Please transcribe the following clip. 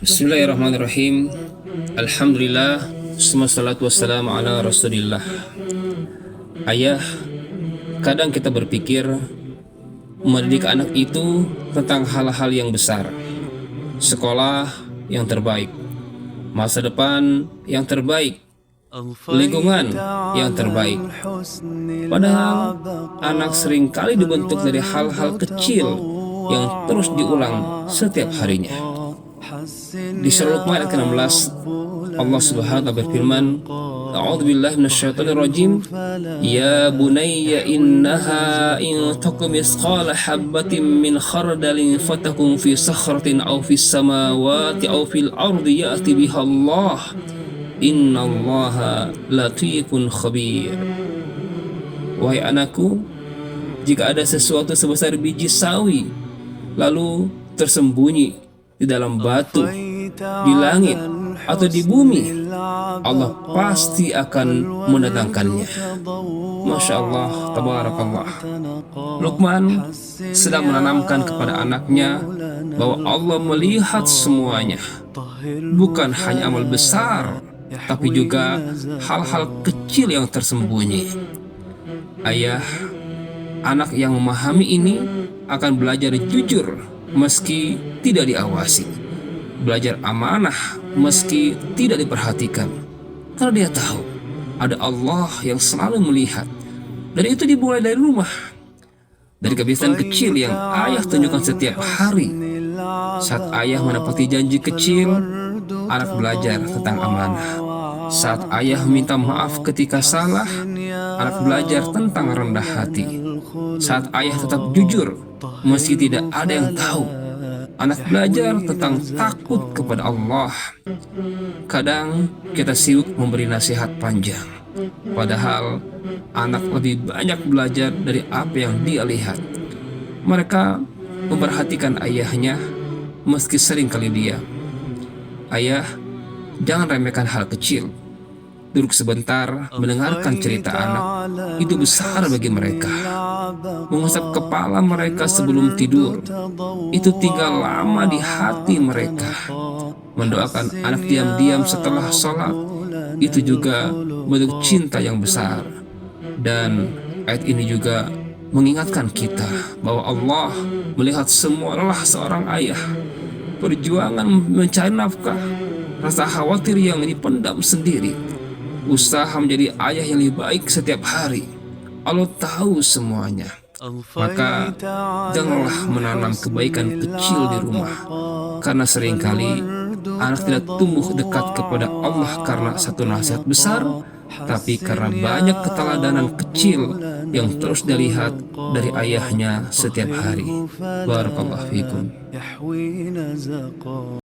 Bismillahirrahmanirrahim. Alhamdulillah, wassalatu wassalamu ala rasulillah. Ayah, kadang kita berpikir mendidik anak itu tentang hal-hal yang besar. Sekolah yang terbaik, masa depan yang terbaik, lingkungan yang terbaik. Padahal anak seringkali dibentuk dari hal-hal kecil yang terus diulang setiap harinya. Di surah Luqman ayat ke-16, Allah Subhanahu wa ta'ala berfirman, A'udzubillahi minasyaitonir rajim, Ya bunayya innaha in takum misqala habbatin min khardalin fatakun fi sakhratin aw fis samawati aw fil ardi ya'ti biha Allah. Innallaha latifun khabir. Wahai anakku, jika ada sesuatu sebesar biji sawi lalu tersembunyi di dalam batu, di langit, atau di bumi, Allah pasti akan mendatangkannya. Masya Allah, tabarakallah. Luqman sedang menanamkan kepada anaknya bahwa Allah melihat semuanya, bukan hanya amal besar, tapi juga hal-hal kecil yang tersembunyi. Ayah, anak yang memahami ini akan belajar jujur meski tidak diawasi, belajar amanah meski tidak diperhatikan, karena dia tahu ada Allah yang selalu melihat. Dan itu dimulai dari rumah, dari kebiasaan kecil yang ayah tunjukkan setiap hari. Saat ayah menepati janji kecil, anak belajar tentang amanah. Saat ayah minta maaf ketika salah, anak belajar tentang rendah hati. Saat ayah tetap jujur meski tidak ada yang tahu, anak belajar tentang takut kepada Allah. Kadang kita sibuk memberi nasihat panjang, padahal anak lebih banyak belajar dari apa yang dia lihat. Mereka memperhatikan ayahnya meski sering kali diam. Ayah, jangan remehkan hal kecil. Duduk sebentar mendengarkan cerita anak, itu besar bagi mereka. Mengusap kepala mereka sebelum tidur, itu tinggal lama di hati mereka. Mendoakan anak diam-diam setelah sholat, itu juga bentuk cinta yang besar. Dan ayat ini juga mengingatkan kita bahwa Allah melihat semua lelah seorang ayah, perjuangan mencari nafkah, rasa khawatir yang dipendam sendiri, usaha menjadi ayah yang lebih baik setiap hari. Allah tahu semuanya. Maka janganlah menanam kebaikan kecil di rumah, karena seringkali anak tidak tumbuh dekat kepada Allah karena satu nasihat besar, tapi karena banyak keteladanan kecil yang terus dilihat dari ayahnya setiap hari. Barakallahu fikum.